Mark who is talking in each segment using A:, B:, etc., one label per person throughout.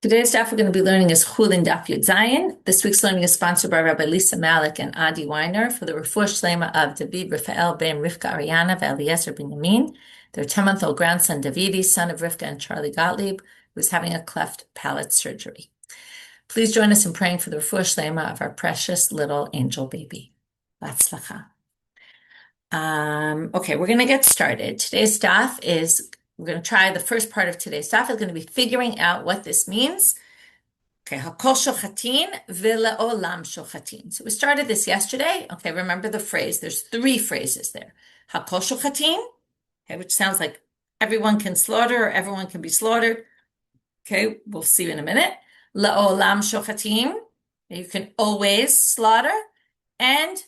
A: Today's daf we're going to be learning is Chullin daf Yud Zayin. This week's learning is sponsored by Rabbi Lisa Malik and Adi Weiner for the refuah shlema of David Raphael ben Rivka Ariana Eliezer ben Yamin, their 10-month-old grandson Davidi, son of Rivka and Charlie Gottlieb, who is having a cleft palate surgery. Please join us in praying for the refuah shlema of our precious little angel baby. Batzlacha. Okay, we're going to get started. Today's daf is we're going to try the first part of today's daf is going to be figuring out what this means. Okay, hakol shochatin v'le'olam shochatin. So we started this yesterday. Okay, remember the phrase. There's three phrases there. Hakol shochatin, okay, which sounds like everyone can slaughter or everyone can be slaughtered. Okay, we'll see in a minute. Le'olam shochatin, you can always slaughter. And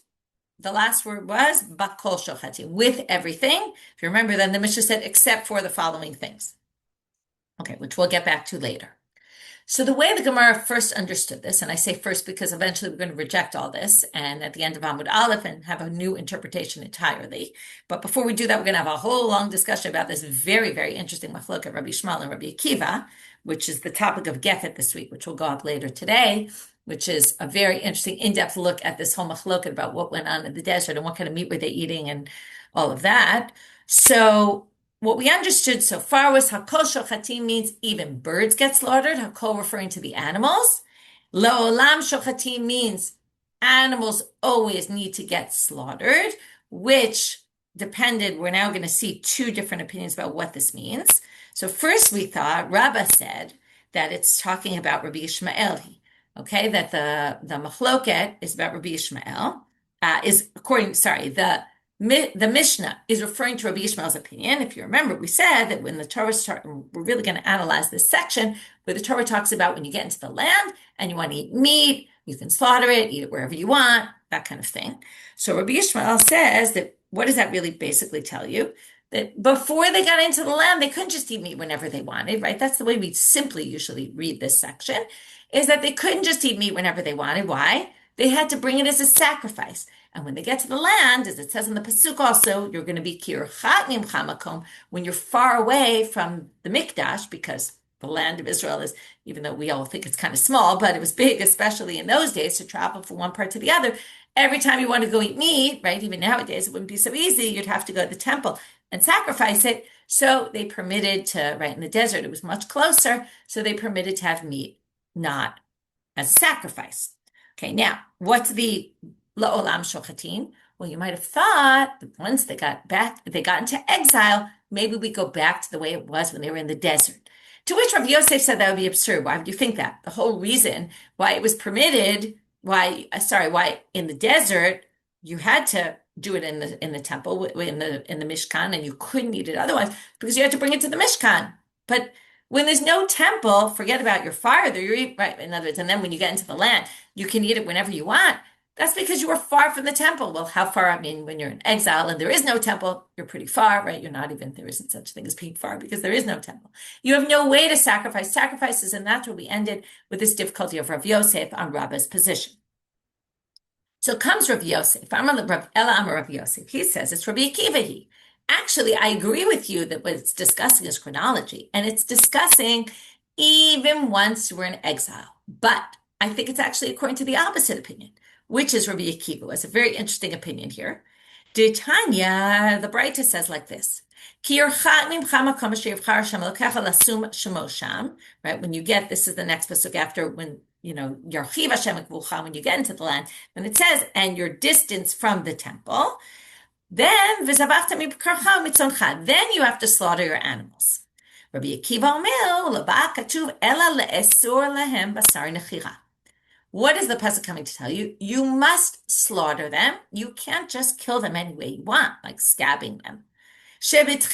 A: the last word was bakol shochatin, with everything. If you remember, then the Mishna said, except for the following things. Okay, which we'll get back to later. So the way the Gemara first understood this, and I say first because eventually we're going to reject all this, and at the end of Amud Aleph and have a new interpretation entirely. But before we do that, we're going to have a whole long discussion about this very, very interesting machlok of Rabbi Yishmael and Rabbi Akiva, which is the topic of Gefet this week, which will go up later today, which is a very interesting in-depth look at this whole machlok about what went on in the desert and what kind of meat were they eating and all of that. So what we understood so far was hakol shochatim means even birds get slaughtered, hakol referring to the animals. Le'olam shochatim means animals always need to get slaughtered, which depended, we're now going to see two different opinions about what this means. So first we thought, Rabba said that it's talking about Rabbi Yishmael, okay, that the machloket is about Rabbi Yishmael, the Mishna is referring to Rabbi Yishmael's opinion. If you remember, we said that when the Torah we're really going to analyze this section where the Torah talks about when you get into the land and you want to eat meat, you can slaughter it, eat it wherever you want, that kind of thing. So Rabbi Yishmael says that, what does that really basically tell you? That before they got into the land, they couldn't just eat meat whenever they wanted, right? That's the way we simply usually read this section, is that they couldn't just eat meat whenever they wanted. Why? They had to bring it as a sacrifice. And when they get to the land, as it says in the Pasuk also, you're going to be kirchat mimcha makom, when you're far away from the Mikdash, because the land of Israel is, even though we all think it's kind of small, but it was big, especially in those days, to travel from one part to the other. Every time you want to go eat meat, right, even nowadays, it wouldn't be so easy. You'd have to go to the temple and sacrifice it. So they permitted to, right in the desert, it was much closer, so they permitted to have meat, not as a sacrifice. Okay, now, what's the La'olam shochatin? Well, you might have thought that once they got into exile, maybe we go back to the way it was when they were in the desert. To which Rav Yosef said that would be absurd. Why would you think that? The whole reason why it was permitted, why in the desert you had to do it in the temple, in the Mishkan, and you couldn't eat it otherwise because you had to bring it to the Mishkan. But when there's no temple, forget about your farther. Right, in other words, and then when you get into the land, you can eat it whenever you want. That's because you were far from the temple. Well, how far? I mean, when you're in exile and there is no temple, you're pretty far, right? There isn't such a thing as being far because there is no temple. You have no way to sacrifice sacrifices, and that's where we ended with this difficulty of Rav Yosef on Rabba's position. So comes Rav Yosef, Rav Yosef. He says it's Rabbi Akiva. Actually, I agree with you that what it's discussing is chronology, and it's discussing even once we're in exile. But I think it's actually according to the opposite opinion, which is Rabbi Akiva. It's a very interesting opinion here. Tanya, the Braita says like this. Right, when you get, this is the next pasuk after when, Yarchiv Hashem ekvucha, when you get into the land, when it says, and your distance from the temple, then you have to slaughter your animals. Rabbi Akiva omer, katuv ela le'esur lahem basar nechira. What is the pasuk coming to tell you? You must slaughter them. You can't just kill them any way you want, like stabbing them. Surprise,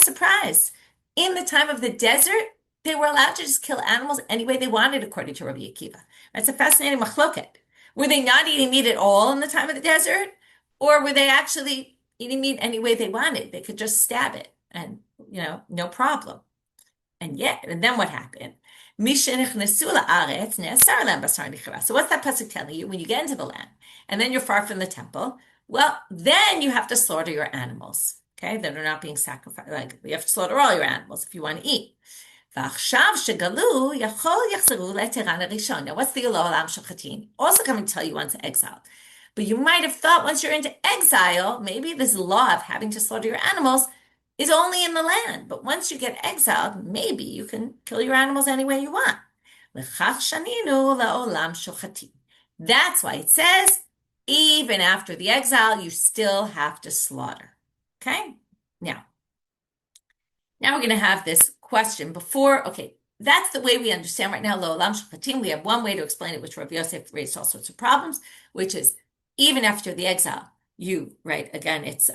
A: surprise. In the time of the desert, they were allowed to just kill animals any way they wanted, according to Rabbi Akiva. That's a fascinating machloket. Were they not eating meat at all in the time of the desert? Or were they actually eating meat any way they wanted? They could just stab it and, no problem. And then what happened? So what's that pasuk telling you? When you get into the land and then you're far from the temple, well, then you have to slaughter your animals, okay, that are not being sacrificed. Like, you have to slaughter all your animals if you want to eat. ועכשיו שגלו, יכול יחזרו להתרן הראשון. Now, what's the לא עולם שוחטים? Also coming to tell you once exiled. But you might have thought once you're into exile, maybe this law of having to slaughter your animals is only in the land. But once you get exiled, maybe you can kill your animals any way you want. לכך שנינו לעולם שוחטים. That's why it says, even after the exile, you still have to slaughter. Okay? Now we're going to have this question before, okay, that's the way we understand right now, lo olam shochatim. We have one way to explain it, which Rabbi Yosef raised all sorts of problems, which is even after the exile, you, right, again, it's,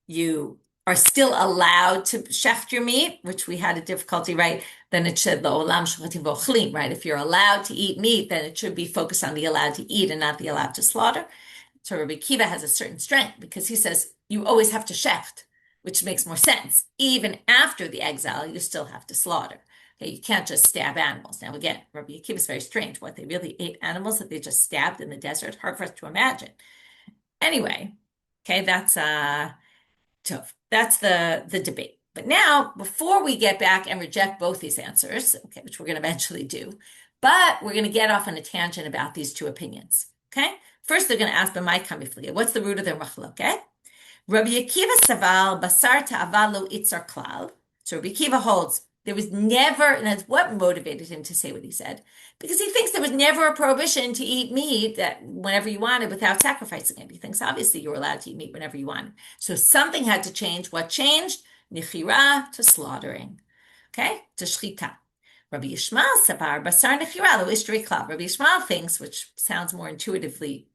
A: you are still allowed to shecht your meat, which we had a difficulty, right? Then it should, lo olam shochatim v'ochlim, right? If you're allowed to eat meat, then it should be focused on the allowed to eat and not the allowed to slaughter. So Rabbi Akiva has a certain strength because he says you always have to shecht, which makes more sense. Even after the exile, you still have to slaughter. Okay, you can't just stab animals. Now, again, Rabbi Akiva is very strange. What, they really ate animals that they just stabbed in the desert? Hard for us to imagine. Anyway, okay, that's tough. That's the debate. But now, before we get back and reject both these answers, okay, which we're going to eventually do, but we're going to get off on a tangent about these two opinions. Okay, first they're going to ask, "B'mai kamifli?" What's the root of their machlok? Okay. Rabbi Akiva saval basar ta'ava lo itzar klal. So Rabbi Akiva holds there was never, and that's what motivated him to say what he said, because he thinks there was never a prohibition to eat meat that whenever you wanted without sacrificing it. He thinks obviously you were allowed to eat meat whenever you wanted. So something had to change. What changed? Nechira to slaughtering, okay, to shechita. Rabbi Yishmael savar basar nechira lo ishtri klal. Rabbi Yishmael thinks, which sounds more intuitively,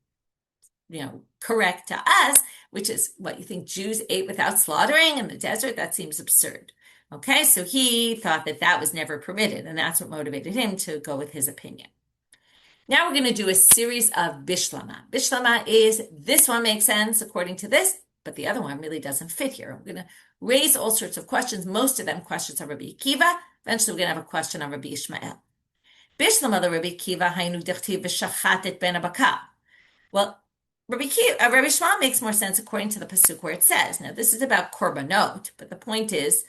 A: correct to us, which is what you think Jews ate without slaughtering in the desert. That seems absurd. Okay, so he thought that was never permitted, and that's what motivated him to go with his opinion. Now we're going to do a series of bishlama. Bishlama is, this one makes sense according to this, but the other one really doesn't fit here. We're going to raise all sorts of questions, most of them questions on Rabbi Akiva. Eventually we're going to have a question on Rabbi Yishmael. Bishlama the Rabbi Akiva, hainu dichtiv v'shachat ben abakar. Well, Rabbi Yishmael makes more sense according to the pasuk where it says. Now, this is about korbanot, but the point is,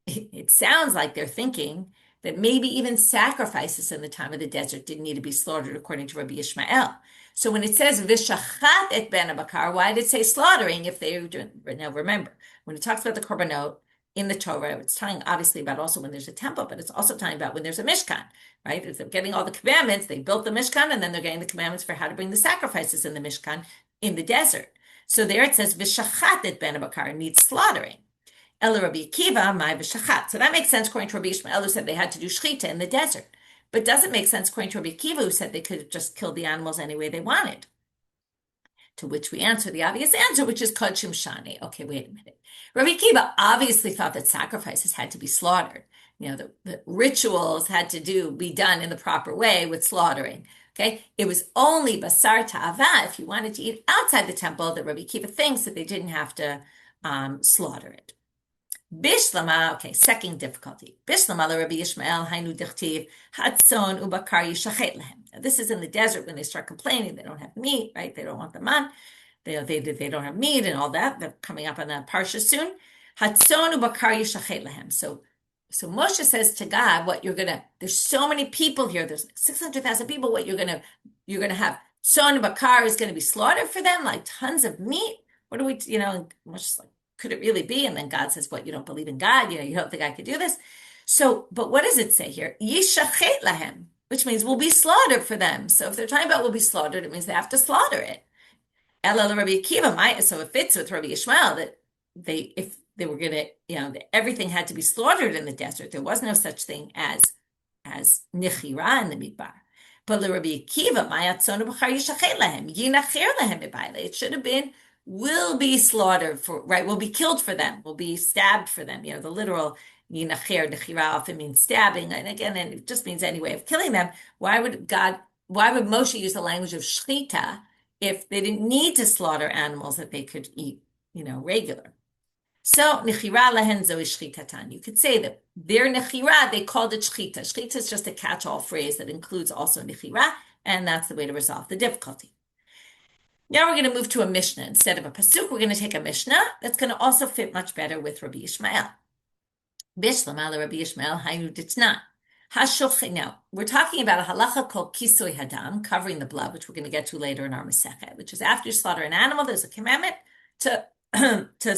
A: it sounds like they're thinking that maybe even sacrifices in the time of the desert didn't need to be slaughtered according to Rabbi Yishmael. So when it says v'shachat et ben abakar, why did it say slaughtering if they were doing? Now remember, when it talks about the korbanot in the Torah, it's talking obviously about also when there's a temple, but it's also talking about when there's a Mishkan, right? If they're getting all the commandments, they built the Mishkan, and then they're getting the commandments for how to bring the sacrifices in the Mishkan in the desert. So there it says v'shachat et ben abakar, needs slaughtering. Ela Rabbi Akiva, my v'shachat. So that makes sense according to Rabbi Yishmael, who said they had to do shechita in the desert. But doesn't make sense according to Rabbi Akiva, who said they could have just killed the animals any way they wanted. To which we answer the obvious answer, which is kodshim shani. Okay, wait a minute. Rabbi Akiva obviously thought that sacrifices had to be slaughtered. The rituals had to be done in the proper way with slaughtering. Okay, it was only basar ta'ava, if you wanted to eat outside the temple, that Rabbi Akiva thinks that they didn't have to slaughter it. Bishlama, okay, second difficulty. Bishlama, Rabbi Yishmael, hainu dichtiv, hatzon ubakar yishachet lehem. Now, this is in the desert when they start complaining they don't have meat, right? They don't want the man. They don't have meat and all that. They're coming up on that parsha soon. Hatzon ubakar yishachet lehem. So Moshe says to God, there's so many people here. There's like 600,000 people. What you're going to have, tzon ubakar is going to be slaughtered for them, like tons of meat. What do we, Moshe's like, could it really be? And then God says, what, you don't believe in God? You don't think I could do this? So, but what does it say here? Yishachet lahem, which means we'll be slaughtered for them. So if they're talking about will be slaughtered, it means they have to slaughter it. Ela Rabbi Akiva, so it fits with Rabbi Yishmael that if they were going to, everything had to be slaughtered in the desert. There was no such thing as nichira in the midbar. But Rabbi Akiva, it should have been, will be slaughtered for, right, will be killed for them, will be stabbed for them. The literal yinacher, nechira often means stabbing, and again, it just means any way of killing them. Why would Moshe use the language of shechita if they didn't need to slaughter animals that they could eat, regular? So, nechira lehen zoi shchitatan. You could say that their nechira, they called it shchita. Shchita is just a catch-all phrase that includes also nechira, and that's the way to resolve the difficulty. Now we're going to move to a Mishna. Instead of a pasuk, we're going to take a Mishna that's going to also fit much better with Rabbi Yishmael. Bishlam ala Rabbi Yishmael hayu ditnan. Now, we're talking about a halacha called kisui hadam, covering the blood, which we're going to get to later in our Masechet, which is after you slaughter an animal, there's a commandment to, to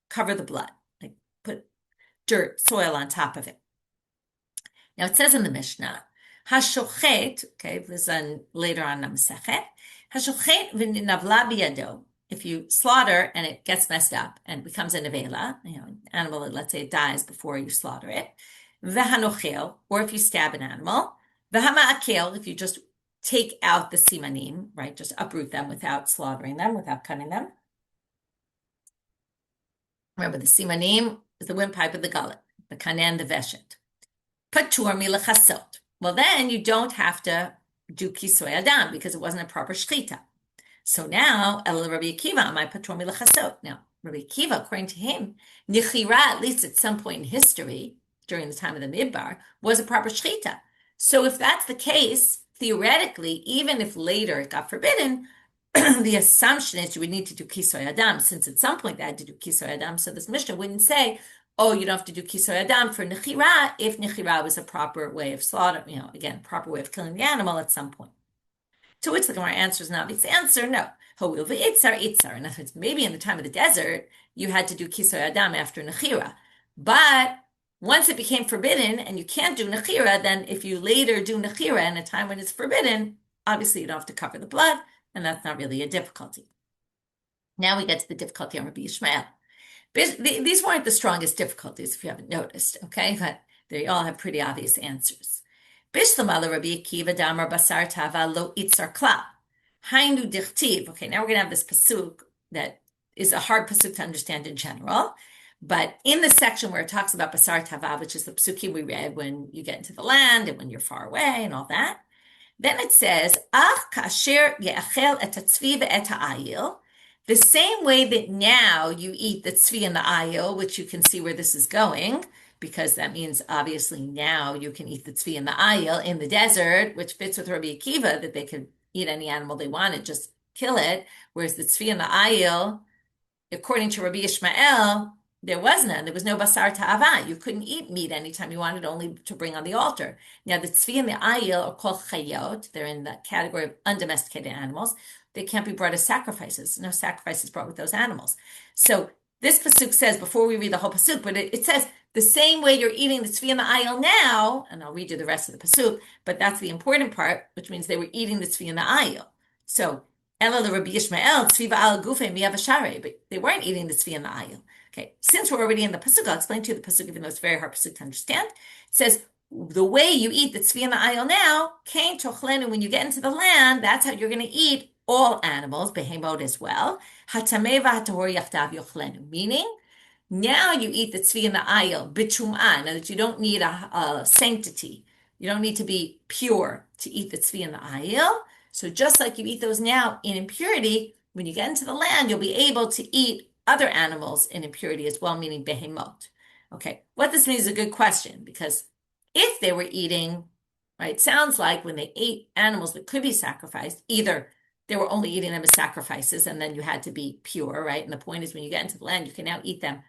A: cover the blood, like put dirt, soil on top of it. Now, it says in the Mishnah, hashochet, okay, this is later on in the Masechet, hashochet v'navla biyado, if you slaughter and it gets messed up and becomes a nevela, an animal, let's say it dies before you slaughter it, v'hanochel, or if you stab an animal, v'hama'akel, if you just take out the simanim, right, just uproot them without slaughtering them, without cutting them. Remember, the simanim is the windpipe of the gullet, the kanen, the veshet. Patur milachasot. Well, then you don't have to do kisoy adam because it wasn't a proper shechita. So now, El Rabbi Akiva, my patur milachasot. Now, Rabbi Akiva, according to him, nichira, at least at some point in history, during the time of the Midbar, was a proper shechita. So if that's the case, theoretically, even if later it got forbidden, the assumption is you would need to do kisoy adam, since at some point they had to do kisoy adam. So this Mishnah wouldn't say, oh, you don't have to do kisoy adam for nechira if nechira was a proper way of slaughter, again, proper way of killing the animal at some point. To which the Gemara answers an obvious answer, no. Ho'il v'itzar, itzar. In other words, maybe in the time of the desert, you had to do kisoy adam after nechira. But once it became forbidden and you can't do nechira, then if you later do nechira in a time when it's forbidden, obviously you don't have to cover the blood, and that's not really a difficulty. Now we get to the difficulty on Rabbi Yishmael. These weren't the strongest difficulties, if you haven't noticed, okay? But they all have pretty obvious answers. Bishlam ala Rabbi Akiva damar basar tava lo itzar klal. Hainu dichtiv. Okay, now we're going to have this pasuk that is a hard pasuk to understand in general. But in the section where it talks about basar tava, which is the pasukim we read when you get into the land and when you're far away and all that, then it says, ach kasher ye'achel et hatzvi ve'et ha'ayil. The same way that now you eat the tzvi and the ayil, which you can see where this is going, because that means obviously now you can eat the tzvi and the ayil in the desert, which fits with Rabbi Akiva, that they could eat any animal they wanted, just kill it. Whereas the tzvi and the ayil, according to Rabbi Yishmael, there was none. There was no basar ta'ava. You couldn't eat meat anytime you wanted, only to bring on the altar. Now, the tzvi and the ayil are called chayot. They're in the category of undomesticated animals. They can't be brought as sacrifices. No sacrifices brought with those animals. So this pasuk says, before we read the whole pasuk, but it says, the same way you're eating the tzvi and the ayil now, and I'll read you the rest of the pasuk, but that's the important part, which means they were eating the tzvi and the ayil. So, Ela Rabbi Yishmael, tzvi va'al gufe miyavashare, but they weren't eating the tzvi and the ayil. Okay, since we're already in the pasuk, I'll explain to you the pasuk, even though it's a very hard pasuk to understand. It says, the way you eat the tzvi and the ayil now, kain tochlenu, when you get into the land, that's how you're going to eat all animals, behemot as well. Hatamei v'hatahor yachdav yochlenu, meaning now you eat the tzvi and the ayil b'tum'ah. In other words, you don't need a sanctity. You don't need to be pure to eat the tzvi and the ayil. So just like you eat those now in impurity, when you get into the land, you'll be able to eat other animals in impurity as well, meaning behemot. Okay, what this means is a good question, because if they were eating, right, sounds like when they ate animals that could be sacrificed, either they were only eating them as sacrifices and then you had to be pure, right? And the point is when you get into the land, you can now eat them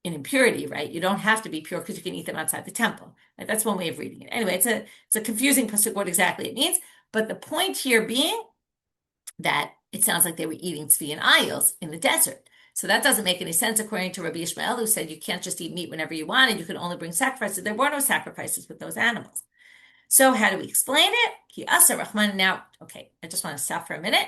A: in impurity, right? You don't have to be pure because you can eat them outside the temple. Right? That's one way of reading it. Anyway, it's a confusing pasuk what exactly it means, but the point here being that it sounds like they were eating tzvi and ayils in the desert. So that doesn't make any sense according to Rabbi Yishmael, who said you can't just eat meat whenever you wanted. You could only bring sacrifices. There were no sacrifices with those animals. So how do we explain it? Ki asa Rahman. Now, okay, I just want to stop for a minute.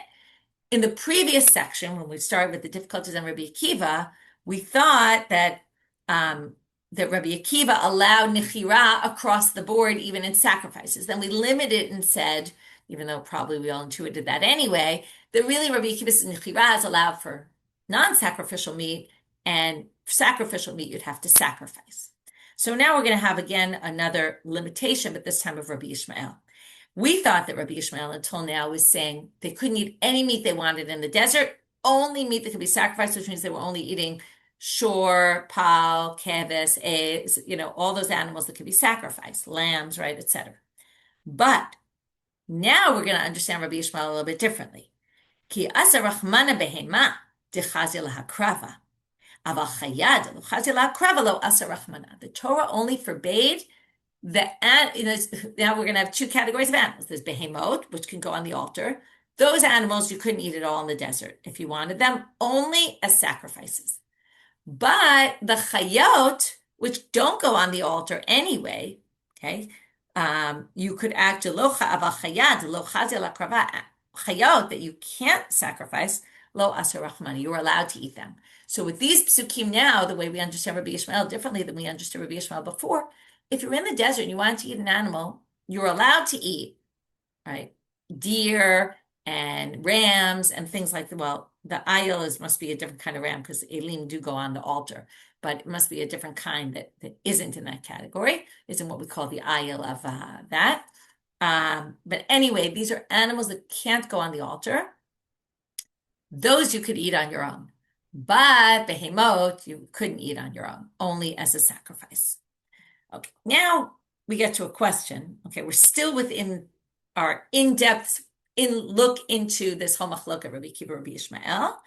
A: In the previous section, when we started with the difficulties on Rabbi Akiva, we thought that that Rabbi Akiva allowed nechira across the board, even in sacrifices. Then we limited and said, even though probably we all intuited that anyway, that really Rabbi Akiva's nechira is allowed for non-sacrificial meat, and for sacrificial meat you'd have to sacrifice. So now we're going to have again another limitation, but this time of Rabbi Yishmael. We thought that Rabbi Yishmael until now was saying they couldn't eat any meat they wanted in the desert, only meat that could be sacrificed, which means they were only eating shor, pal, keves, eggs, all those animals that could be sacrificed, lambs, right, etc. But now we're going to understand Rabbi Yishmael a little bit differently. Ki asa rachmana behema dechazil hakrava. The Torah only forbade now we're going to have two categories of animals. There's behemot, which can go on the altar. Those animals you couldn't eat at all in the desert if you wanted them, only as sacrifices. But the chayot, which don't go on the altar anyway, okay, you could act chayot that you can't sacrifice, lo asar rachmana, you're allowed to eat them. So with these psukim now, the way we understand Rabbi Yishmael differently than we understood Rabbi Yishmael before, if you're in the desert and you want to eat an animal, you're allowed to eat, right, deer and rams and things like that. Well, the ayil must be a different kind of ram because elim do go on the altar, but it must be a different kind that isn't in that category, isn't what we call the ayil of that. But anyway, these are animals that can't go on the altar. Those you could eat on your own. But behemot, you couldn't eat on your own, only as a sacrifice. Okay, now we get to a question. Okay, we're still within our in-depth look into this whole machlok of Rabbi Akiva, Rabbi Yishmael,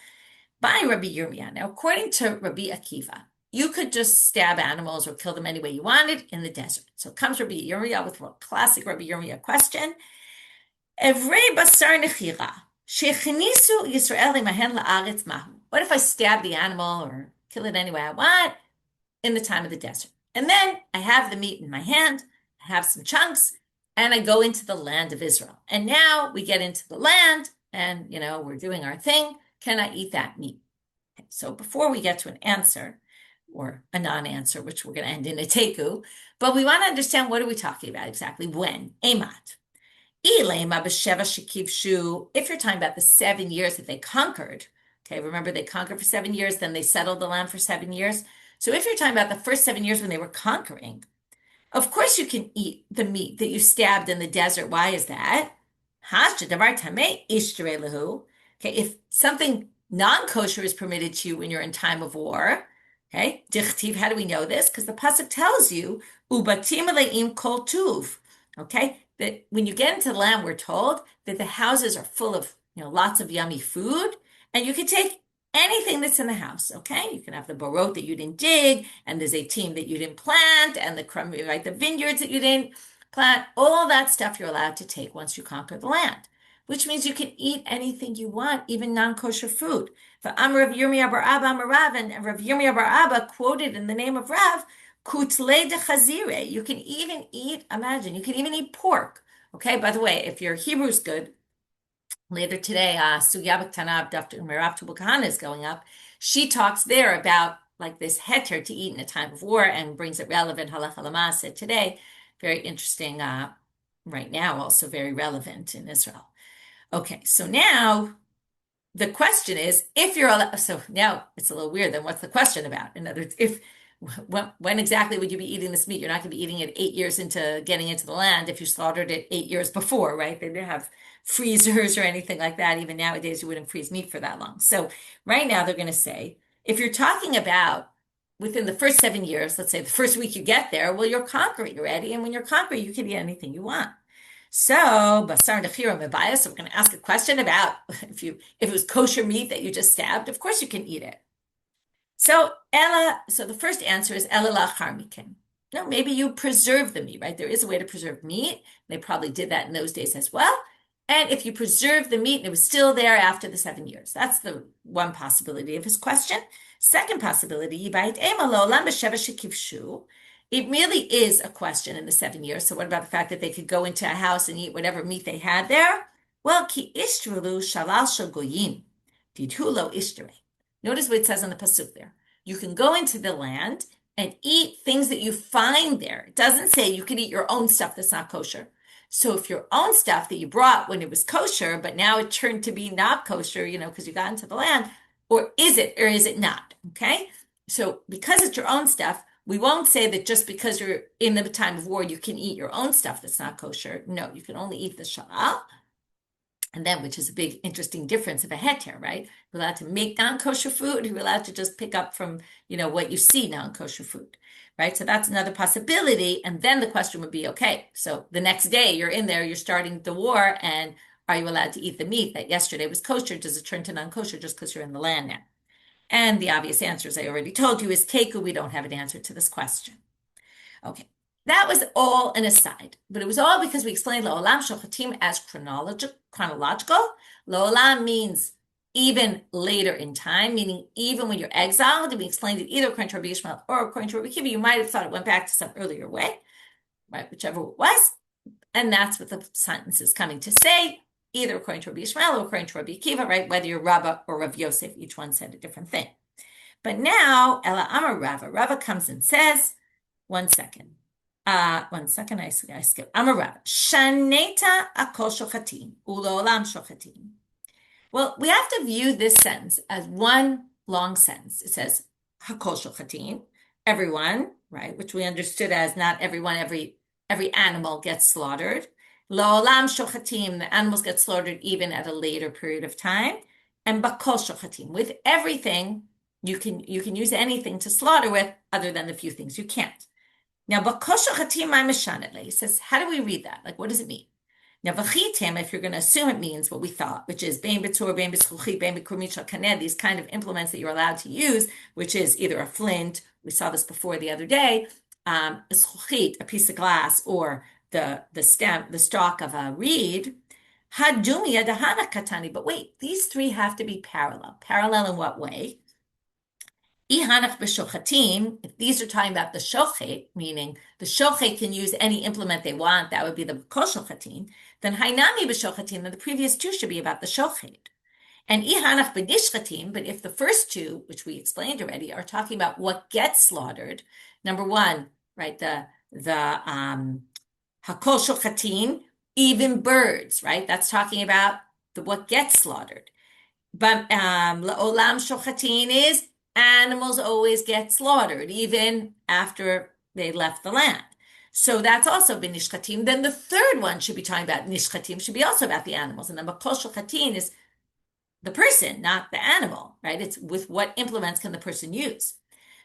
A: by Rabbi Yirmiyah. Now, according to Rabbi Akiva, you could just stab animals or kill them any way you wanted in the desert. So comes Rabbi Yirmiyah with a classic Rabbi Yirmiyah question. Evrei basar nechira, shechinisu Yisrael imahen la'aretz mahu. What if I stab the animal or kill it any way I want in the time of the desert? And then I have the meat in my hand, I have some chunks, and I go into the land of Israel. And now we get into the land and, we're doing our thing. Can I eat that meat? Okay, so before we get to an answer or a non-answer, which we're going to end in a teku, but we want to understand what are we talking about exactly? When? Emat. If you're talking about the 7 years that they conquered, okay, remember they conquered for 7 years, then they settled the land for 7 years. So if you're talking about the first 7 years when they were conquering, of course you can eat the meat that you stabbed in the desert. Why is that? Okay, if something non-kosher is permitted to you when you're in time of war, okay, dichtiv, how do we know this? Because the pasuk tells you, ubatim aleim kol tuv, okay, that when you get into the land, we're told that the houses are full of, lots of yummy food, and you can take anything that's in the house, okay? You can have the borot that you didn't dig, and the zaytim that you didn't plant, and the vineyards that you didn't plant. All that stuff you're allowed to take once you conquer the land, which means you can eat anything you want, even non-kosher food. For Rav Yirmiyah bar Abba and Rav Yirmiyah bar Abba quoted in the name of Rav, kutle de chazire. You can even eat, imagine, you can even eat pork. Okay, by the way, if your Hebrew's good, later today, Sugya B'Ktanav Dr. Merav Tubal Kahana is going up. She talks there about like this heter to eat in a time of war and brings it relevant halacha l'maaseh today. Very interesting right now, also very relevant in Israel. Okay, so now the question is, if you're allowed, so now it's a little weird, then what's the question about? In other words, when exactly would you be eating this meat? You're not going to be eating it 8 years into getting into the land if you slaughtered it 8 years before, right? They didn't have freezers or anything like that. Even nowadays, you wouldn't freeze meat for that long. So right now they're going to say, if you're talking about within the first 7 years, let's say the first week you get there, well, you're conquering already. And when you're conquering, you can eat anything you want. So, basar nechira mebaya. So we're going to ask a question about if it was kosher meat that you just stabbed, of course you can eat it. So the first answer is ela lachar miken. No, maybe you preserve the meat, right? There is a way to preserve meat. They probably did that in those days as well. And if you preserve the meat and it was still there after the 7 years, that's the one possibility of his question. Second possibility, it really is a question in the 7 years. So what about the fact that they could go into a house and eat whatever meat they had there? Well, ki ishtrulu shalal shel goyim, didhulo ishtre. Notice what it says on the pasuk there. You can go into the land and eat things that you find there. It doesn't say you can eat your own stuff that's not kosher. So if your own stuff that you brought when it was kosher, but now it turned to be not kosher, because you got into the land, or is it not? Okay? So because it's your own stuff, we won't say that just because you're in the time of war, you can eat your own stuff that's not kosher. No, you can only eat the shalal. And then, which is a big, interesting difference of a heter, right? You're allowed to make non-kosher food. You're allowed to just pick up from, what you see non-kosher food, right? So that's another possibility. And then the question would be, okay, so the next day you're in there, you're starting the war, and are you allowed to eat the meat that yesterday was kosher? Does it turn to non-kosher just because you're in the land now? And the obvious answer, as I already told you, is keku. We don't have an answer to this question. Okay, that was all an aside, but it was all because we explained La'olam Shochatim as chronological. La'olam means even later in time, meaning even when you're exiled, and we explained it either according to Rabbi Yishmael or according to Rabbi Akiva, you might have thought it went back to some earlier way, right, whichever it was. And that's what the sentence is coming to say, either according to Rabbi Yishmael or according to Rabbi Akiva, right, whether you're Raba or Rav Yosef, each one said a different thing. But now, Ela Amar Rava, Rava comes and says, one second, I skip. Amar Rava, Shaneta akol shochatim, u'lo'olam shochatim. Well, we have to view this sentence as one long sentence. It says, hakol shochatim, everyone, right, which we understood as not everyone, every animal gets slaughtered. La'olam shochatim, the animals get slaughtered even at a later period of time. And bakol shochatim, with everything, you can use anything to slaughter with other than the few things you can't. Now, bakol shochatim my mishanele, he says, how do we read that? Like, what does it mean? Now, v'chitem, if you're going to assume it means what we thought, which is bein b'tzur, bein b'schuchi, bein b'kurmit kaneh, these kind of implements that you're allowed to use, which is either a flint, we saw this before the other day, a schuchit, a piece of glass, or the stem, the stalk of a reed, hadumia dahana katani. But wait, these three have to be parallel. Parallel in what way? Ihanach b'shochatim, if these are talking about the shochet, meaning the shochet can use any implement they want, that would be the kol shochatim, then hainami b'shochatim, then the previous two should be about the shochet. And ihanach b'nishchatim, but if the first two, which we explained already, are talking about what gets slaughtered, number one, right, the hakol shochatim, even birds, right, that's talking about what gets slaughtered. But la'olam shochatim is animals always get slaughtered, even after they left the land. So that's also b'nishchatim. Then the third one should be talking about nishchatim, should be also about the animals. And then bakol shochatim is the person, not the animal, right? It's with what implements can the person use.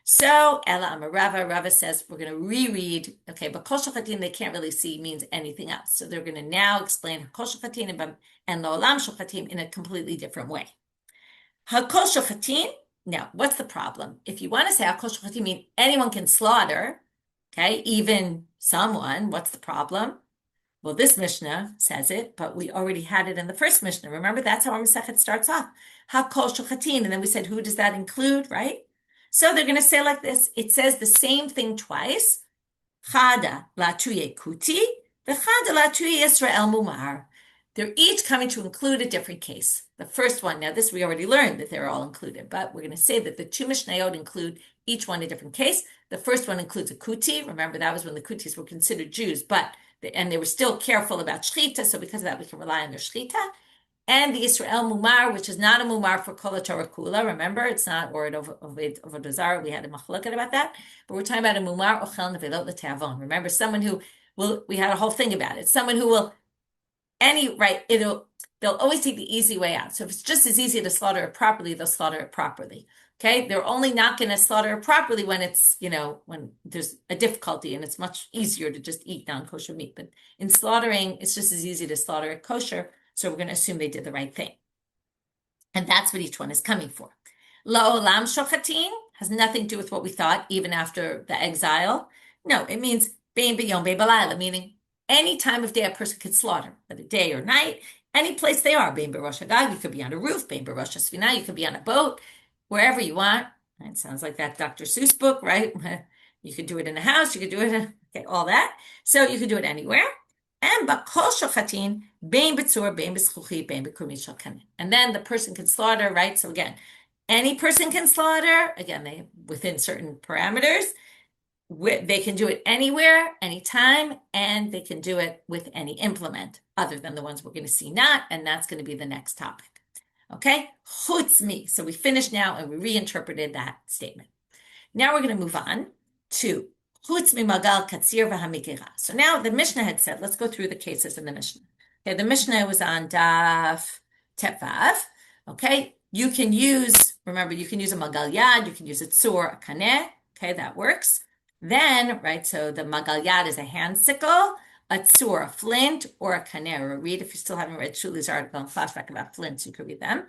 A: So Ela Amar Rava, Rava says, we're going to reread, okay, bakol shochatim, they can't really see means anything else. So they're going to now explain hakol shochatim and la'olam shochatim in a completely different way. Hakol shochatim, now, what's the problem? If you want to say hakol shochatim mean anyone can slaughter, okay, even someone, what's the problem? Well, this Mishnah says it, but we already had it in the first Mishnah. Remember, that's how our Masechet starts off. Hakol shochatim, and then we said, who does that include, right? So they're going to say like this. It says the same thing twice. Chada la'tuye kuti, v'chada la'tuye Yisrael mumar. They're each coming to include a different case. The first one, now this we already learned that they're all included, but we're going to say that the two Mishnayot include each one a different case. The first one includes a kuti. Remember, that was when the kutis were considered Jews, and they were still careful about shechita, so because of that, we can rely on their shechita. And the Israel mumar, which is not a mumar for kol Torah kula. Remember, it's not or of Dozar. We had a machloket about that, but we're talking about a mumar ochel nevelot l'teavon. Remember, someone who will. We had a whole thing about it. Someone who will. They'll always take the easy way out. So if it's just as easy to slaughter it properly, they'll slaughter it properly. Okay, they're only not going to slaughter it properly when it's, when there's a difficulty and it's much easier to just eat non-kosher meat. But in slaughtering, it's just as easy to slaughter it kosher. So we're going to assume they did the right thing. And that's what each one is coming for. La'olam shochatim has nothing to do with what we thought, even after the exile. No, it means bein b'yom bein b'layla, meaning any time of day a person could slaughter, whether day or night, any place they are. Bein b'rosh hagag, you could be on a roof. Bein b'rosh hasfina, you could be on a boat, wherever you want. It sounds like that Dr. Seuss book, right? You could do it in a house, you could do it, okay, all that. So you could do it anywhere. And bakol shochatim, bein b'tzur, bein b'schuchi, bein b'kurmit kaneh. And then the person can slaughter, right? So again, any person can slaughter, again, they within certain parameters. They can do it anywhere, anytime, and they can do it with any implement other than the ones we're going to see not, and that's going to be the next topic. Okay? Chutz mi. So we finished now, and we reinterpreted that statement. Now we're going to move on to chutz mi magal katsir v'hamikira. So now the Mishnah had said, let's go through the cases in the Mishnah. Okay, the Mishnah was on Daf Tetvav. Okay? You can use, remember, you can use a magal yad, you can use a tzur, a kaneh. Okay, that works. Then, right, so the magal yad is a hand sickle, a tzur, a flint, or a kaneh, or a reed. If you still haven't read Shulli's article on flashback about flints, you could read them.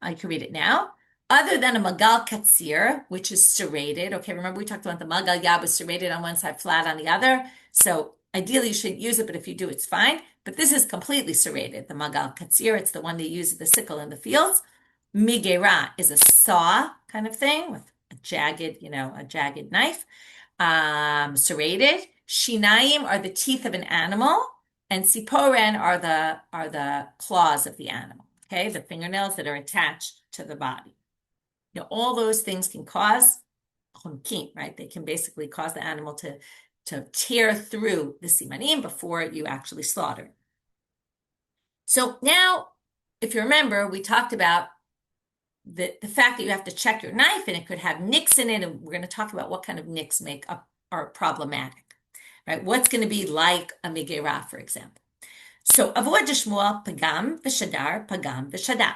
A: You can read it now. other than a magal katsir, which is serrated. Okay, remember we talked about the magal yab is serrated on one side, flat on the other. So ideally you shouldn't use it, but if you do, it's fine. But this is completely serrated, the magal katsir. It's the one they use the sickle in the fields. Migera is a saw kind of thing with a jagged knife. Serrated. Shinaim are the teeth of an animal, and siporen are the claws of the animal. Okay, the fingernails that are attached to the body. All those things can cause chonkin, right? They can basically cause the animal to tear through the simanim before you actually slaughter. So now, if you remember, we talked about the fact that you have to check your knife and it could have nicks in it, and we're going to talk about what kind of nicks are problematic, right? What's going to be like a migera, for example. So avoid Shmuel pagam v'shadar.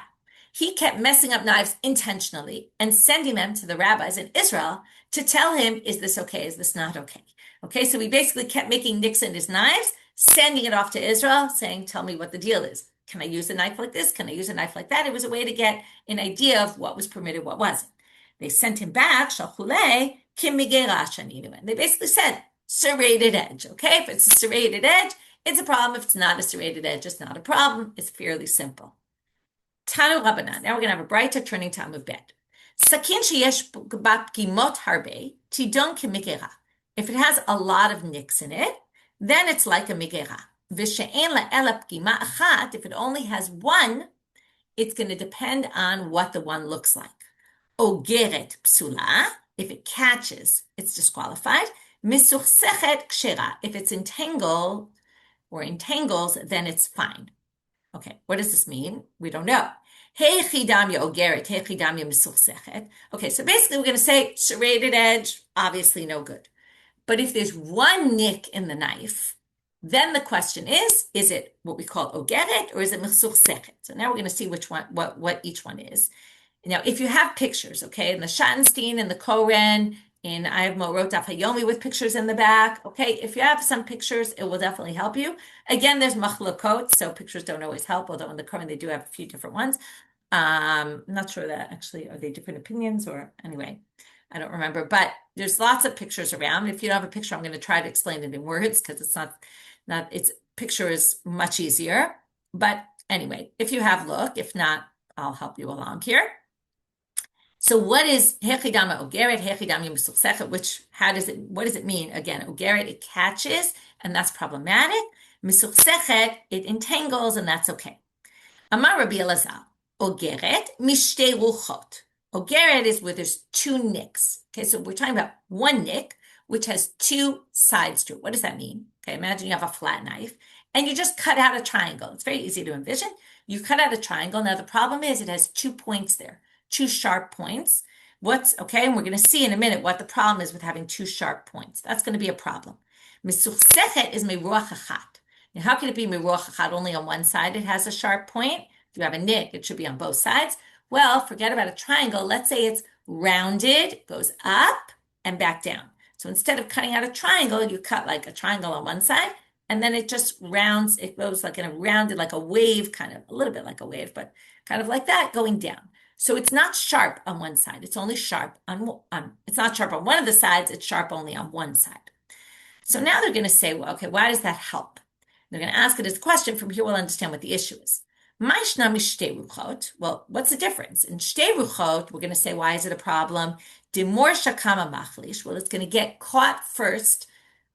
A: He kept messing up knives intentionally and sending them to the rabbis in Israel to tell him, is this okay? Is this not okay? Okay, so he basically kept making nicks in his knives, sending it off to Israel, saying, tell me what the deal is. Can I use a knife like this? Can I use a knife like that? It was a way to get an idea of what was permitted, what wasn't. They sent him back, Shachule, Kim Migera Shaninu. And they basically said, serrated edge. Okay, if it's a serrated edge, it's a problem. If it's not a serrated edge, it's not a problem. It's fairly simple. Tanu Rabbanit. Now we're going to have a brighter turning time of bed. Sakin sheyesh bat gimot harbe, tidon kemigera. If it has a lot of nicks in it, then it's like a migera. V'she'en la'ela pgima achat. If it only has one, it's going to depend on what the one looks like. Ogeret psula. If it catches, it's disqualified. Misuchsechet kshera. If it's entangled or entangles, then it's fine. Okay, what does this mean? We don't know. Okay, so basically we're going to say serrated edge, obviously no good. But if there's one nick in the knife, then the question is it what we call ogeret or is it misuchsechet? So now we're going to see which one, what each one is. Now, if you have pictures, okay, in the Schattenstein and the Koren, I wrote off a Yomi with pictures in the back. Okay, if you have some pictures, it will definitely help you. Again, there's machlokot, so pictures don't always help, although in the Koren they do have a few different ones. I'm not sure that actually, are they different opinions or anyway, I don't remember, but there's lots of pictures around. If you don't have a picture, I'm going to try to explain it in words because it's its picture is much easier. But anyway, if you have, look, if not, I'll help you along here. So what is hechidama ogeret, hechidama misuchsechet, what does it mean? Again, ogeret, it catches, and that's problematic. Misuchsechet, it entangles, and that's okay. Amar Rabbi Elazar, ogeret, mishte ruchot. Ogeret is where there's two nicks. Okay, so we're talking about one nick, which has two sides to it. What does that mean? Okay, imagine you have a flat knife, and you just cut out a triangle. It's very easy to envision. You cut out a triangle. Now, the problem is it has 2 points there. 2 sharp points. And we're going to see in a minute what the problem is with having 2 sharp points. That's going to be a problem. Misuchsechet is meruach achat. Now, how can it be meruach achat? Only on one side it has a sharp point. If you have a nick, it should be on both sides. Well, forget about a triangle. Let's say it's rounded, goes up and back down. So instead of cutting out a triangle, you cut like a triangle on one side, and then it just rounds. It goes like in a rounded, like a wave, kind of a little bit like a wave, but kind of like that going down. So it's not sharp on one side. It's only sharp it's not sharp on one of the sides. It's sharp only on one side. So now they're going to say, well, okay, why does that help? They're going to ask it as a question. From here, we'll understand what the issue is. Mishna mishtei ruchot. Well, what's the difference? In shtei ruchot, we're going to say, why is it a problem? Dimor shakama machlish. Well, it's going to get caught first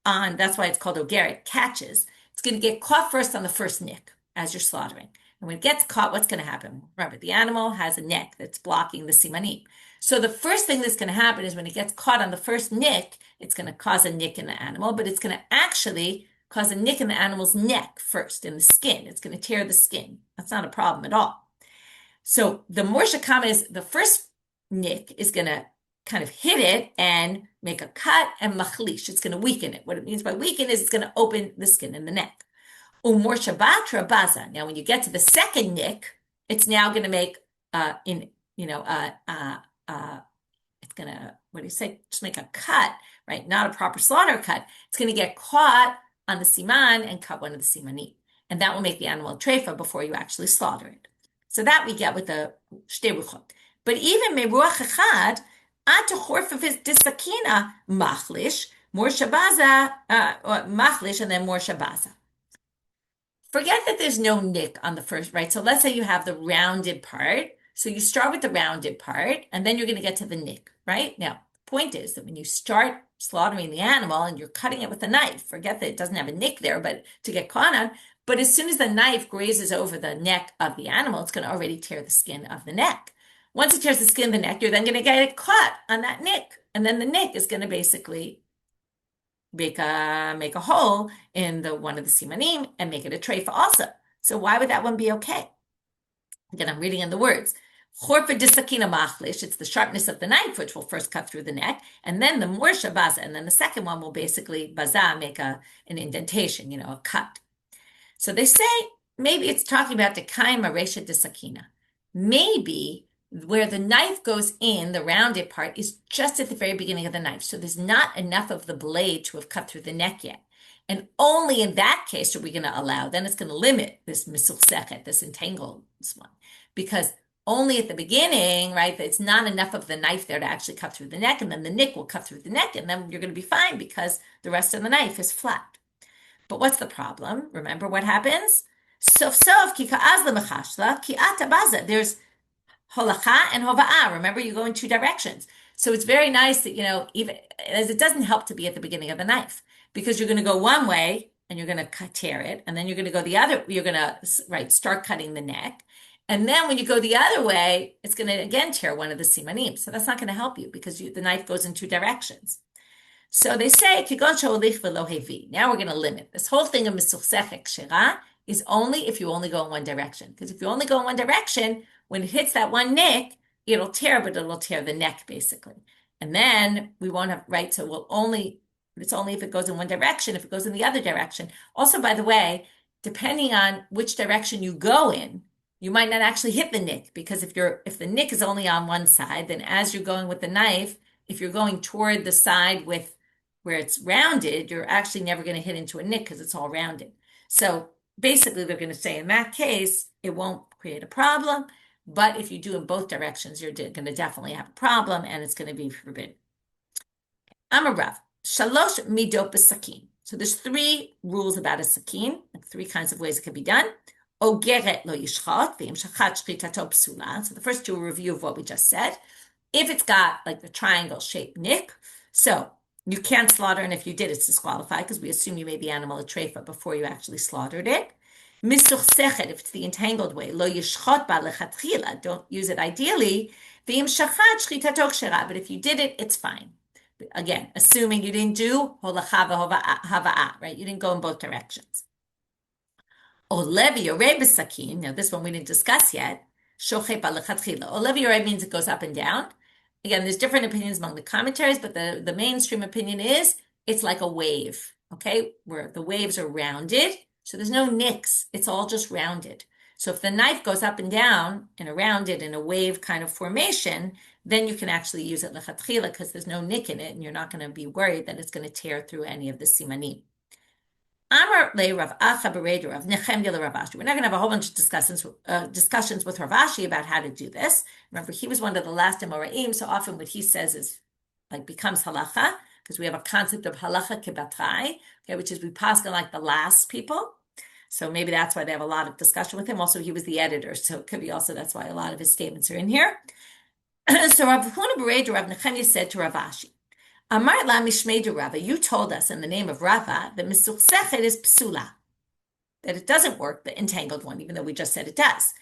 A: on, that's why it's called ogeret, catches. It's going to get caught first on the first nick as you're slaughtering. And when it gets caught, what's going to happen? Remember, the animal has a neck that's blocking the simanim. So the first thing that's going to happen is when it gets caught on the first nick, it's going to cause a nick in the animal, but it's going to actually cause a nick in the animal's neck first, in the skin. It's going to tear the skin. That's not a problem at all. So the more shakama is, the first nick is going to kind of hit it and make a cut, and machlish, it's going to weaken it. What it means by weaken is it's going to open the skin in the neck. Umor shabatra baza. Now, when you get to the second nick, it's now going to make it's going to, what do you say? Just make a cut, right? Not a proper slaughter cut. It's going to get caught on the siman and cut one of the simanim, and that will make the animal treifa before you actually slaughter it. So that we get with the shtei ruchot. But even meruach echad, ad chorfefis disakina machlish, more shabaza, machlish, and then more shabaza. Forget that there's no nick on the first, right? So let's say you have the rounded part. So you start with the rounded part, and then you're going to get to the nick, right? Now, the point is that when you start slaughtering the animal and you're cutting it with a knife, forget that it doesn't have a nick there, but to get caught on. But as soon as the knife grazes over the neck of the animal, it's going to already tear the skin of the neck. Once it tears the skin of the neck, you're then going to get it caught on that nick. And then the nick is going to basically make a hole in the one of the simanim and make it a treifa also. So why would that one be okay? Again, I'm reading in the words. Chorfa disakina machlish, it's the sharpness of the knife, which will first cut through the neck, and then the more shabaza, and then the second one will basically baza, make an indentation, a cut. So they say maybe it's talking about the kaima resha disakina. Maybe where the knife goes in, the rounded part, is just at the very beginning of the knife. So there's not enough of the blade to have cut through the neck yet. And only in that case are we going to allow, then it's going to limit this misuchsechet, this entangled one. Because only at the beginning, right, it's not enough of the knife there to actually cut through the neck, and then the nick will cut through the neck, and then you're going to be fine because the rest of the knife is flat. But what's the problem? Remember what happens? Sof sof ki ka'az lemachashla ki atabaza. There's holacha and hova'ah. Remember, you go in two directions. So it's very nice that, even as it doesn't help to be at the beginning of the knife, because you're going to go one way and you're going to tear it, and then you're going to go the other, you're going to, start cutting the neck. And then when you go the other way, it's going to again tear one of the simanim. So that's not going to help you because the knife goes in two directions. So they say, now we're going to limit. This whole thing of misuchsechet kshera is only if you only go in one direction. Because if you only go in one direction, when it hits that one nick, it'll tear, but it'll tear the neck basically. And then we won't have, right? So it's only if it goes in one direction, if it goes in the other direction. Also, by the way, depending on which direction you go in, you might not actually hit the nick, because if the nick is only on one side, then as you're going with the knife, if you're going toward the side where it's rounded, you're actually never going to hit into a nick because it's all rounded. So basically, they're going to say in that case, it won't create a problem. But if you do in both directions, you're going to definitely have a problem, and it's going to be forbidden. Amar Rav, shalosh midot b'sakin. So there's 3 rules about a sakin, like 3 kinds of ways it can be done. Ogeret lo yishchat, v'im shachat shechitato psula. So the first 2 are a review of what we just said. If it's got like the triangle-shaped nick, so you can't slaughter, and if you did, it's disqualified because we assume you made the animal a treifa before you actually slaughtered it. Misuchsechet, if it's the entangled way, lo yishchot ba lechatchila, don't use it ideally. V'im shachat shechitato kshera, but if you did it, it's fine. Again, assuming you didn't do holacha v'hava'ah, right? You didn't go in both directions. Olevi or besakin, now this one we didn't discuss yet. Shoche ba lechatchila. Olevi or means it goes up and down. Again, there's different opinions among the commentaries, but the mainstream opinion is it's like a wave, okay? Where the waves are rounded. So there's no nicks. It's all just rounded. So if the knife goes up and down in a rounded, in a wave kind of formation, then you can actually use it lechatchila because there's no nick in it, and you're not going to be worried that it's going to tear through any of the simanim. Amar le Rav Acha bereid Rav Nechemya le Rav Ashi. We're not going to have a whole bunch of discussions with Rav Ashi about how to do this. Remember, he was one of the last Amoraim, so often what he says is becomes halacha, because we have a concept of halacha kebatrai, okay, which is we pass on like the last people. So maybe that's why they have a lot of discussion with him. Also, he was the editor, so it could be also that's why a lot of his statements are in here. So Rav Huna bereid Rav Nechemya said to Rav Ashi, Amar la mishmei de Rava, you told us in the name of Rava that misuchsechet is psula, that it doesn't work, the entangled one, even though we just said it does.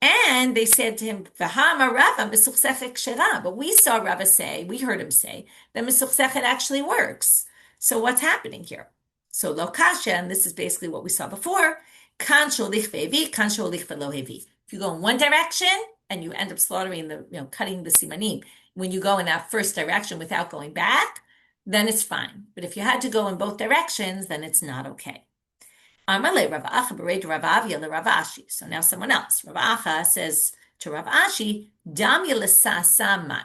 A: And they said to him, V'hama Rava misuchsechet kshera, but we saw Rava say, we heard him say, that misuchsechet actually works. So what's happening here? So lo kasha, and this is basically what we saw before, kan sholich ve'evi, kan sholich ve'lo hevi. If you go in one direction and you end up slaughtering cutting the simanim, when you go in that first direction without going back, then it's fine. But if you had to go in both directions, then it's not okay. So now someone else, Rav Acha says to Rav Ashi, Dam mai.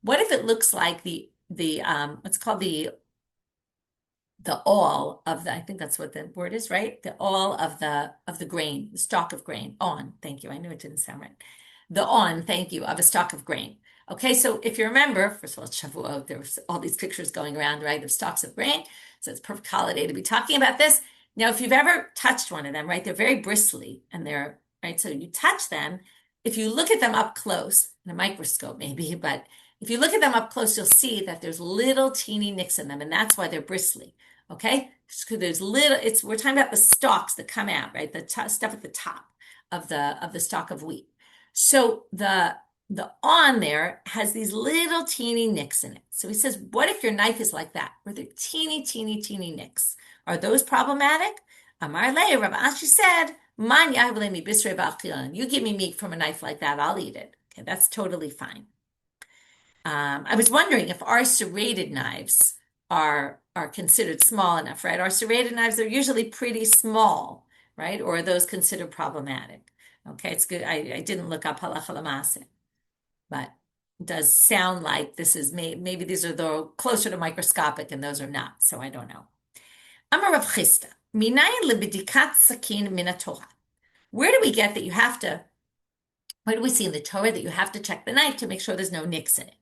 A: What if it looks like the what's called the awl of the, I think that's what the word is, right? The awl of the grain, the stalk of grain. On, thank you. I knew it didn't sound right. the on, thank you, of a stalk of grain. Okay, so if you remember, first of all, Shavuot, there was all these pictures going around, right, of stalks of grain. So it's a perfect holiday to be talking about this. Now, if you've ever touched one of them, right, they're very bristly and they're, right, so you touch them. If you look at them up close, in a microscope maybe, but if you look at them up close, you'll see that there's little teeny nicks in them, and that's why they're bristly. Okay, so there's little. We're talking about the stalks that come out, right? The stuff at the top of the stalk of wheat. So the on there has these little teeny nicks in it. So he says, what if your knife is like that, where they're teeny nicks? Are those problematic? Amar le, Rabbi Ashi said, Man mi bisrei ba'achilan. You give me meat from a knife like that, I'll eat it. Okay, that's totally fine. I was wondering if our serrated knives are considered small enough, right? Our serrated knives are usually pretty small, right? Or are those considered problematic? Okay, it's good. I didn't look up halacha l'maaseh, but it does sound like this is maybe these are the closer to microscopic and those are not. So I don't know. Amar Rav Chisda, minayin lebedikat sakin min haTorah. Where do we get that you have to? Where do we see in the Torah that you have to check the knife to make sure there's no nicks in it?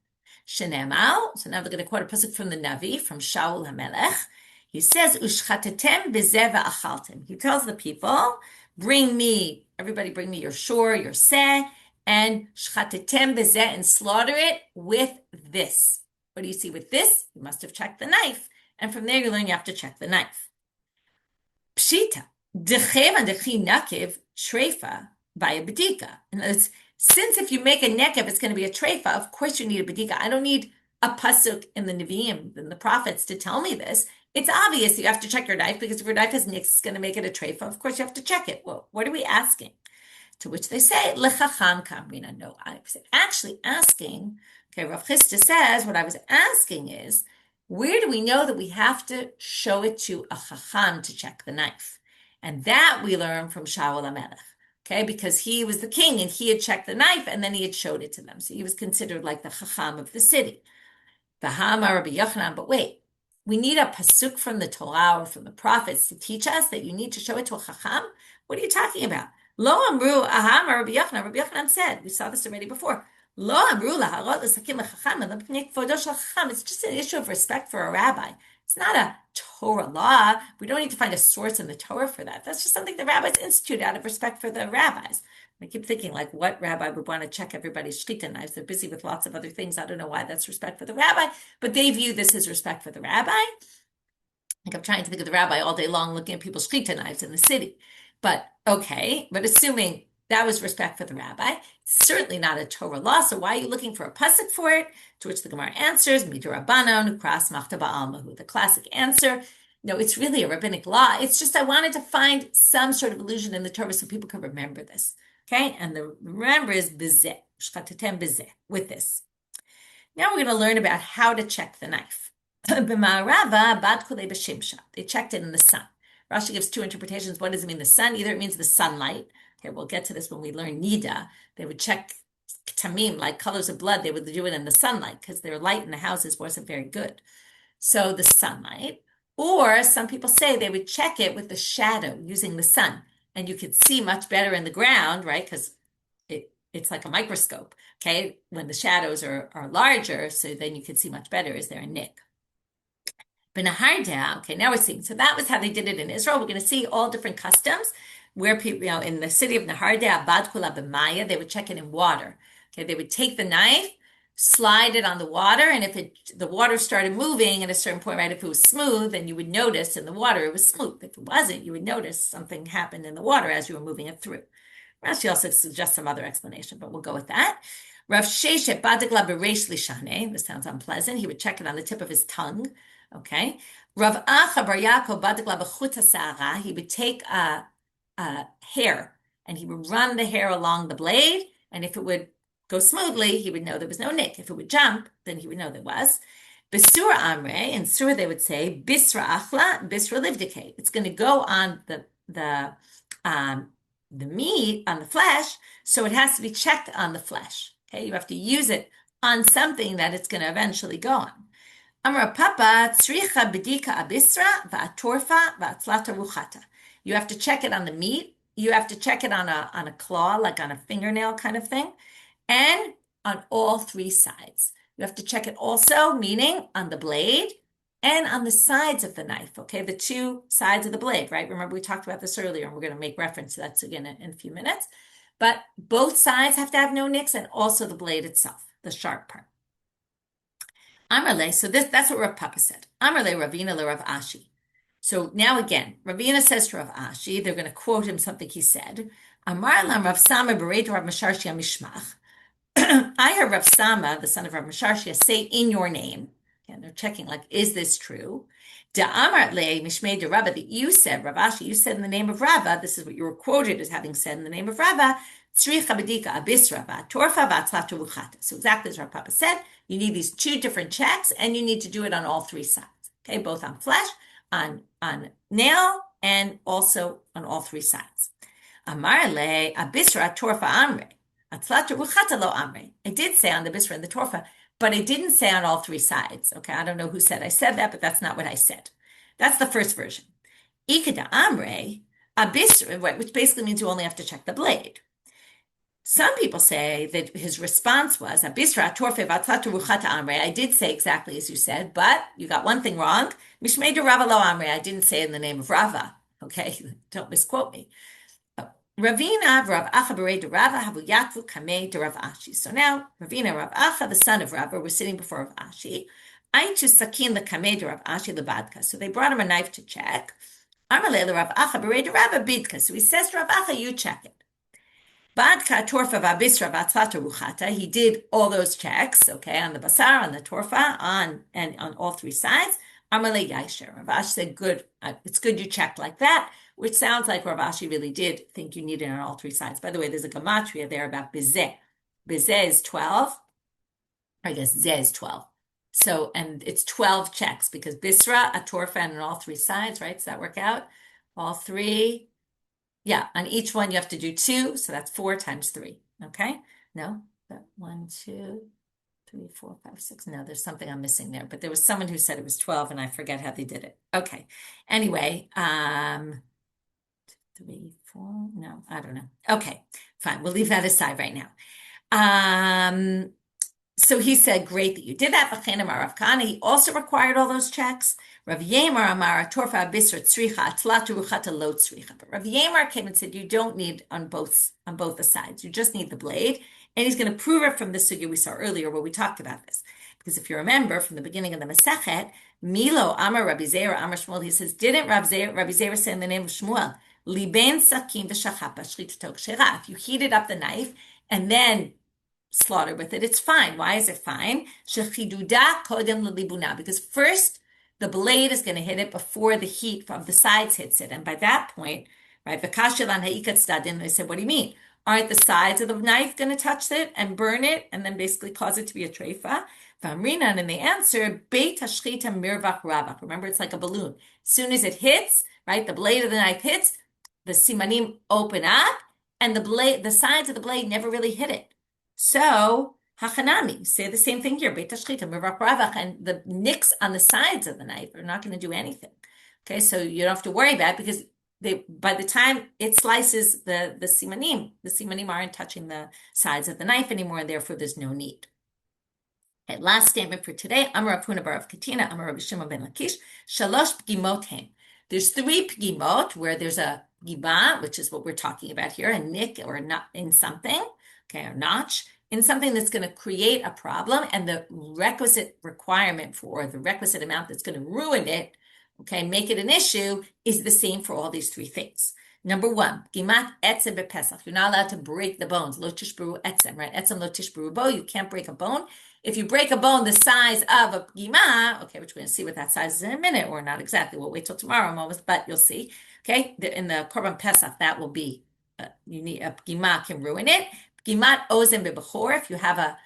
A: Shenemal. So now we're going to quote a pasuk from the Navi, from Shaul HaMelech. He says, "Ushchatetem bezeh va'achaltem." He tells the people, everybody bring me your shor, your seh, and shchatetem bezeh, and slaughter it with this. What do you see with this? You must have checked the knife. And from there you learn you have to check the knife. Pshita. Dechev and dechi nakiv treifa by a bedika. In other words, since if you make a nekev, it's going to be a treifa, of course you need a bedika. I don't need a pasuk in the Nevi'im, in the prophets, to tell me this. It's obvious you have to check your knife, because if your knife has nicks, it's going to make it a treifa. Of course you have to check it. Well, what are we asking? To which they say, lechacham kamrina. No, I was actually asking, okay, Rav Chisda says, what I was asking is, where do we know that we have to show it to a chacham to check the knife? And that we learn from Shaul HaMelech. Okay, because he was the king and he had checked the knife and then he had showed it to them. So he was considered like the chacham of the city. V'hamar Rabbi Yochanan, but wait, we need a pasuk from the Torah or from the prophets to teach us that you need to show it to a chacham? What are you talking about? Lo amru ahamar Rabbi Yochanan. Rabbi Yochanan said, we saw this already before. Lo amru laharot l'sakim l'chacham l'pnei kvodo shel chacham. It's just an issue of respect for a rabbi. It's not a Torah law. We don't need to find a source in the Torah for that. That's just something the rabbis institute out of respect for the rabbis. I keep thinking, like, what rabbi would want to check everybody's shechita knives? They're busy with lots of other things. I don't know why that's respect for the rabbi, but they view this as respect for the rabbi. Like, I'm trying to think of the rabbi all day long looking at people's shechita knives in the city. But okay, but assuming that was respect for the rabbi, it's certainly not a Torah law, so why are you looking for a pasuk for it? To which the Gemara answers, Midrabanan, Ukras Machta Ba'almahu, the classic answer. No, it's really a rabbinic law. It's just I wanted to find some sort of allusion in the Torah so people can remember this. Okay, and the remember is bezeh, shchatetem bezeh, with this. Now we're going to learn about how to check the knife. B'ma'arava badku b'shimsha. They checked it in the sun. Rashi gives two interpretations. What does it mean, the sun? Either it means the sunlight. Okay, we'll get to this when we learn nida. They would check tamim, like colors of blood. They would do it in the sunlight because their light in the houses wasn't very good. So the sunlight. Or some people say they would check it with the shadow using the sun. And you could see much better in the ground, right? Because it's like a microscope, okay? When the shadows are larger, so then you could see much better. Is there a nick? B'naharda, okay, now we're seeing. So that was how they did it in Israel. We're going to see all different customs where people, in the city of Naharda, Abad Kula B'maya, they would check it in water. Okay, they would take the knife, slide it on the water, and if the water started moving at a certain point, right, if it was smooth, then you would notice in the water it was smooth. If it wasn't, you would notice something happened in the water as you were moving it through. Rashi also suggests some other explanation, but we'll go with that. Rav Sheshet Badikla Bereish Lishane, this sounds unpleasant. He would check it on the tip of his tongue. Okay. Rav Acha Bar Yaakov Badikla B'chut HaSa'ara, he would take a hair and he would run the hair along the blade, and if it would go smoothly, he would know there was no nick. If it would jump, then he would know there was. Besur Amre, in Sur they would say, Bisra Achla, Bisra Livdike. It's going to go on the meat, on the flesh, so it has to be checked on the flesh. Okay, you have to use it on something that it's going to eventually go on. Amra Papa, Tzricha Bedika Abisra, Va'atorfa, Va'atzlata Ruchata. You have to check it on the meat. You have to check it on a claw, like on a fingernail kind of thing. and on all three sides. You have to check it also, meaning on the blade and on the sides of the knife, okay? The two sides of the blade, right? Remember we talked about this earlier, and we're going to make reference to that again in a few minutes. But both sides have to have no nicks, and also the blade itself, the sharp part. Amarle, so that's what Rav Papa said. Amarle Ravina le Rav Ashi. So now again, Ravina says to Rav Ashi, they're going to quote him something he said. Amar lam Rav Sama bereit Rav Masharshia mishmach. I heard Rav Sama, the son of Rav Masharshia, say in your name. And they're checking, like, is this true? Amar le mishmei de Rabba, that you said, Rav Ashi, you said in the name of Rabba, this is what you were quoted as having said in the name of Rabba, tzricha bedika abis Rabba, torfa v'atzlata ruchata. So exactly as Rav Papa said, you need these two different checks, and you need to do it on all three sides. Okay, both on flesh, on nail, and also on all three sides. Amar le abisra torfa amre, atzlata ruchata lo amre. I did say on the bisra and the torfa, but I didn't say on all three sides. Okay, I don't know who said I said that, but that's not what I said. That's the first version. Ikeda amre, abisra, which basically means you only have to check the blade. Some people say that his response was, Abisra torfe v'atzlata ruchata amre. I did say exactly as you said, but you got one thing wrong. Mishmei de Rava lo amre. I didn't say it in the name of Rava. Okay, don't misquote me. Ravina Rav Acha berei de Rava havu yatvu kamei de Rav Ashi. So now Ravina Rav Acha, the son of Rava, was sitting before Rav Ashi. Aitu sakin the kamei de Rav Ashi lebadka. So they brought him a knife to check. Amalei Rav Acha berei de Rava bidka. So he says to Rav Acha, you check it. Badka torfa v'abisra v'atzlata ruchata. He did all those checks, okay, on the basar, on the torfa, on all three sides. Amalei yaisher. Rav Ashi said, good. It's good you checked like that, which sounds like Rav Ashi really did think you needed it on all three sides. By the way, there's a gematria there about bezeh. Bezeh is 12. I guess zeh is 12. So, and it's 12 checks because bisra, a torfa, and on all three sides, right? Does that work out? All three. Yeah, on each one you have to do 2, so that's 4 times 3. Okay? No, 1, 2, 3, 4, 5, 6. No, there's something I'm missing there. But there was someone who said it was 12, and I forget how they did it. Okay. Anyway, 3, 4. No, I don't know. Okay, fine. We'll leave that aside right now. So he said, great that you did that. Rav Kana, he also required all those checks. Rav Yemar Amar Torfa Bisra Tzricha Atzlata Ruchata Lo Tzricha. But Rav Yemar came and said, you don't need on both the sides. You just need the blade. And he's going to prove it from the sugya we saw earlier where we talked about this. Because if you remember from the beginning of the Masechet, Milo Amar Rabbi Zera Amar Shmuel, he says, didn't Rabbi Zera say in the name of Shmuel, Liben Sakim V'Shachapa Shchita Kshera. If you heated up the knife and then slaughter with it, it's fine. Why is it fine? Shechiduda kodem l'libuna. Because first, the blade is going to hit it before the heat from the sides hits it. And by that point, right, v'kashelan ha'ikat stadin, they said, what do you mean? Aren't the sides of the knife going to touch it and burn it and then basically cause it to be a treifa? V'amrinan, and they answer, beit hashchita mirvach ravach. Remember, it's like a balloon. As soon as it hits, right, the blade of the knife hits, the simanim open up, and the sides of the blade never really hit it. So, hachanami, say the same thing here, beit hashchita mirvach ravach, and the nicks on the sides of the knife are not going to do anything. Okay, so you don't have to worry about it because by the time it slices the simanim aren't touching the sides of the knife anymore, and therefore there's no need. Okay, last statement for today. Amar Rav Huna bar Rav Katina, Amar Rabbi Shimon ben Lakish, shalosh pgimot hem. There's 3 pgimot where there's a giba, which is what we're talking about here, a nick or not in something, okay, or notch, in something that's going to create a problem, and the requisite requirement for, or the requisite amount that's going to ruin it, okay, make it an issue, is the same for all these 3 things. Number 1, gimat etzem bepesach. You're not allowed to break the bones. Lo tishbru etzem, right? Etzem lo tishbru bo. You can't break a bone. If you break a bone the size of a gima, okay, which we're going to see what that size is in a minute, or not exactly. We'll wait till tomorrow almost, but you'll see. Okay, in the korban pesach, that will be, you need a gima can ruin it. Gimat ozen bebechor. If you have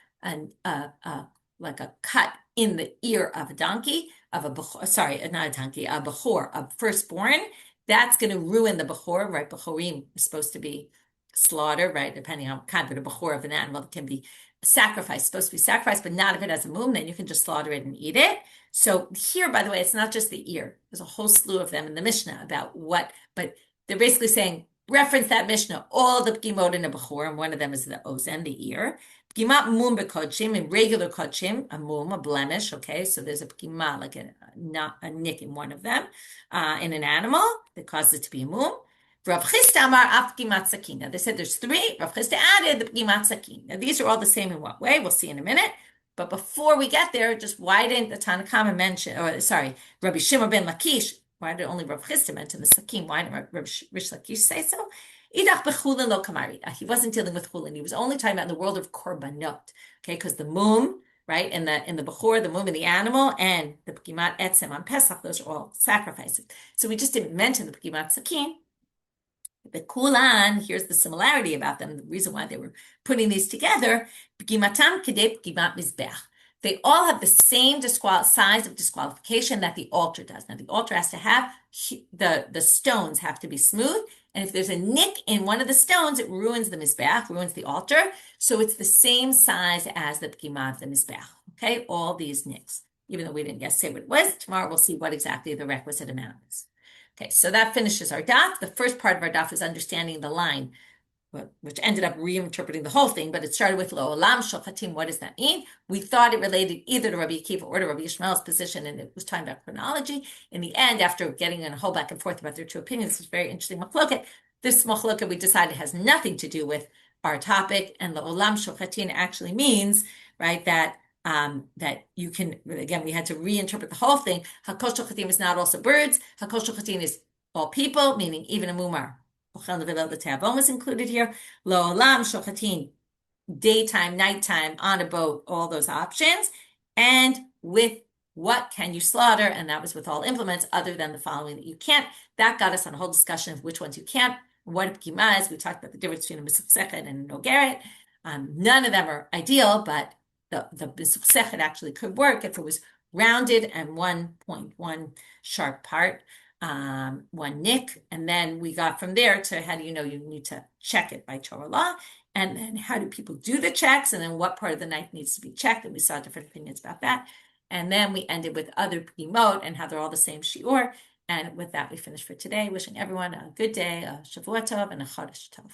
A: like a cut in the ear of a donkey, of a bechor, sorry, not a donkey, a bechor, a firstborn, that's going to ruin the bechor, right? Bechorim is supposed to be slaughtered, right? Depending on kind of the bechor of an animal, it can be sacrificed, supposed to be sacrificed, but not if it has a mum, then you can just slaughter it and eat it. So here, by the way, it's not just the ear. There's a whole slew of them in the Mishna about what, but they're basically saying, reference that Mishna, all the pgimot in a bechor, and one of them is the ozen, the ear. Pgimat mum bekodshim, in regular kodshim, a mum, a blemish, okay? So there's a pgimat, like a nick in one of them, in an animal that causes it to be a mum. Rav Chisda amar af pgimat sakin. Now they said there's three. Rav Chisda added the pgimat sakin. Now these are all the same in what way? We'll see in a minute. But before we get there, just why didn't the Tannaitic mention, or sorry, Rabbi Shimon ben Lakish, why did only Rav Chisda mention the sakin? Why didn't Rabbi Rish Lakish say so? Idach bechulin lo kamari. He wasn't dealing with chulin. He was only talking about in the world of korbanot. Okay, because the mum, right, in the bechor, the mum in the animal, and the pgimat etzem on Pesach, those are all sacrifices. So we just didn't mention the pgimat sakin. The Chullin, here's the similarity about them, the reason why they were putting these together. Pgimatam kedei pgimat mizbech. They all have the same size of disqualification that the altar does. Now, the altar has to have, the stones have to be smooth, and if there's a nick in one of the stones, it ruins the mizbech, ruins the altar. So it's the same size as the pgimat of the mizbech. Okay, all these nicks. Even though we didn't yet say what it was, tomorrow we'll see what exactly the requisite amount is. Okay, so that finishes our daf. The first part of our daf is understanding the line, which ended up reinterpreting the whole thing, but it started with lo olam shochatim. What does that mean? We thought it related either to Rabbi Akiva or to Rabbi Yishmael's position, and it was talking about chronology. In the end, after getting in a whole back and forth about their two opinions, it's very interesting machloket. This machloket we decided has nothing to do with our topic, and lo olam shochatim actually means, right, that you can, again, we had to reinterpret the whole thing. Hakol shochatim is not also birds. Hakol shochatim is all people, meaning even a mumar. The teavon is included here. Lo olam shochatim, daytime, nighttime, on a boat, all those options. And with what can you slaughter? And that was with all implements other than the following that you can't. That got us on a whole discussion of which ones you can't. What a pgima is. We talked about the difference between a mesupsechet and a nogeret. None of them are ideal, but the mesupsechet actually could work if it was rounded and 1.1 sharp part, one nick. And then we got from there to how do you know you need to check it by Torah law? And then how do people do the checks? And then what part of the knife needs to be checked? And we saw different opinions about that. And then we ended with other pgimot and how they're all the same shiur. And with that, we finished for today. Wishing everyone a good day, a Shavua Tov, and a Chodesh Tov.